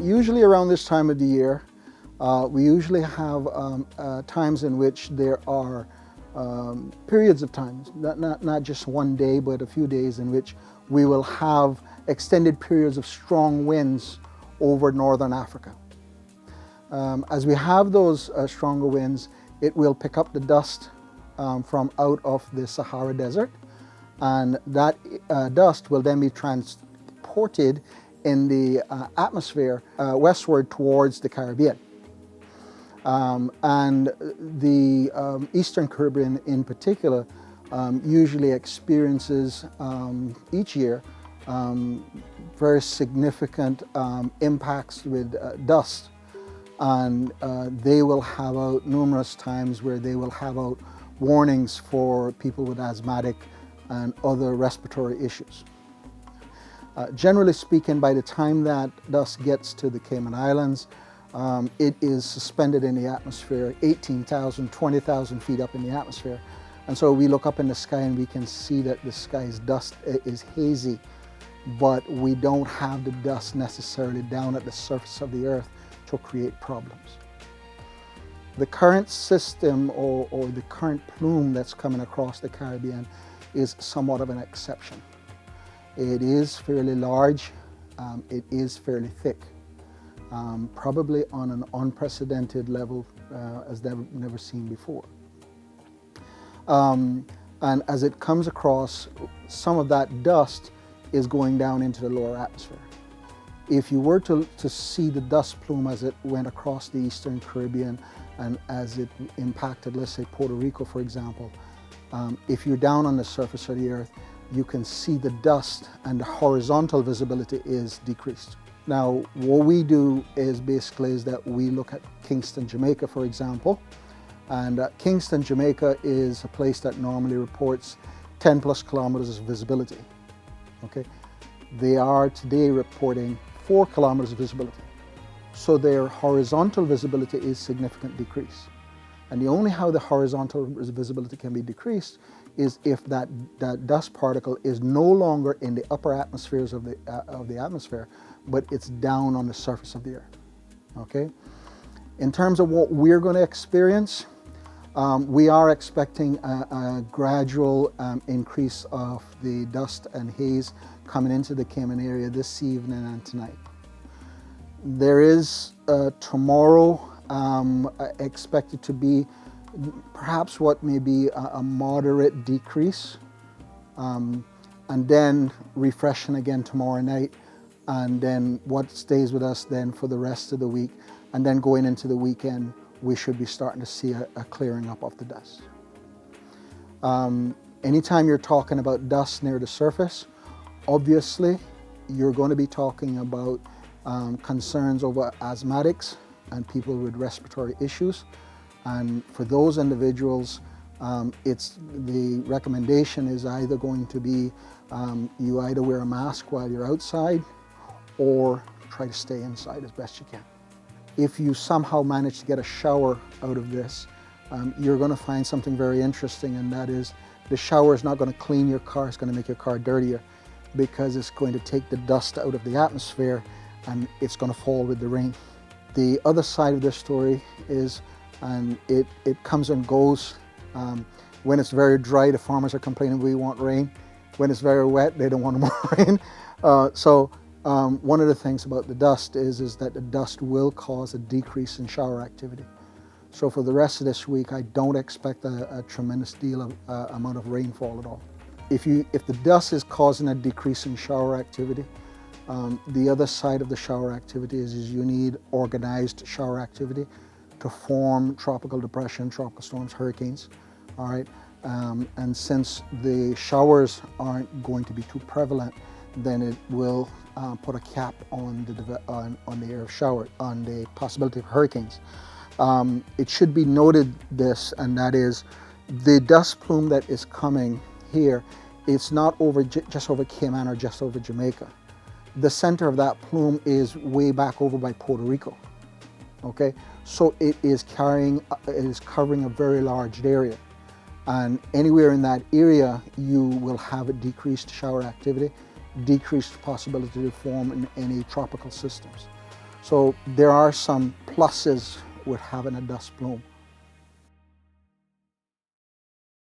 Usually around this time of the year, we usually have times in which there are periods of times, not just one day, but a few days in which we will have extended periods of strong winds over northern Africa. As we have those stronger winds, it will pick up the dust from out of the Sahara Desert, and that dust will then be transported in the atmosphere westward towards the Caribbean. And the Eastern Caribbean in particular usually experiences each year very significant impacts with dust. And they will have out numerous times where they will have out warnings for people with asthmatic and other respiratory issues. Generally speaking, by the time that dust gets to the Cayman Islands, it is suspended in the atmosphere, 18,000, 20,000 feet up in the atmosphere. And so we look up in the sky and we can see that the sky's dust is hazy, but we don't have the dust necessarily down at the surface of the earth to create problems. The current system or the current plume that's coming across the Caribbean is somewhat of an exception. It is fairly large, it is fairly thick, probably on an unprecedented level as never seen before. And as it comes across, some of that dust is going down into the lower atmosphere. If you were to see the dust plume as it went across the Eastern Caribbean and as it impacted, let's say, Puerto Rico, for example, if you're down on the surface of the earth, you can see the dust and the horizontal visibility is decreased. Now, what we do is that we look at Kingston, Jamaica, for example, and Kingston, Jamaica is a place that normally reports 10 plus kilometers of visibility, okay? They are today reporting 4 kilometers of visibility. So their horizontal visibility is significantly decreased. And the only how the horizontal visibility can be decreased is if that dust particle is no longer in the upper atmospheres of the atmosphere, but it's down on the surface of the earth, okay? In terms of what we're going to experience, we are expecting a gradual increase of the dust and haze coming into the Cayman area this evening and tonight. There is tomorrow expected to be perhaps what may be a moderate decrease, and then refreshing again tomorrow night, and then what stays with us then for the rest of the week, and then going into the weekend, we should be starting to see a clearing up of the dust. Anytime you're talking about dust near the surface, obviously you're going to be talking about concerns over asthmatics and people with respiratory issues. And for those individuals, the recommendation is either going to be you either wear a mask while you're outside or try to stay inside as best you can. If you somehow manage to get a shower out of this, you're going to find something very interesting, and that is the shower is not going to clean your car, it's going to make your car dirtier, because it's going to take the dust out of the atmosphere and it's going to fall with the rain. The other side of this story is, and it comes and goes. When it's very dry, the farmers are complaining we want rain. When it's very wet, they don't want more rain. One of the things about the dust is that the dust will cause a decrease in shower activity. So for the rest of this week, I don't expect a tremendous deal of amount of rainfall at all. If the dust is causing a decrease in shower activity, the other side of the shower activity is you need organized shower activity to form tropical depression, tropical storms, hurricanes, all right? And since the showers aren't going to be too prevalent, then it will put a cap on the air of shower, on the possibility of hurricanes. It should be noted this, and that is the dust plume that is coming here, it's not over just over Cayman or just over Jamaica. The center of that plume is way back over by Puerto Rico, okay? So it is covering a very large area. And anywhere in that area, you will have a decreased shower activity, decreased possibility to form in any tropical systems. So there are some pluses with having a dust plume.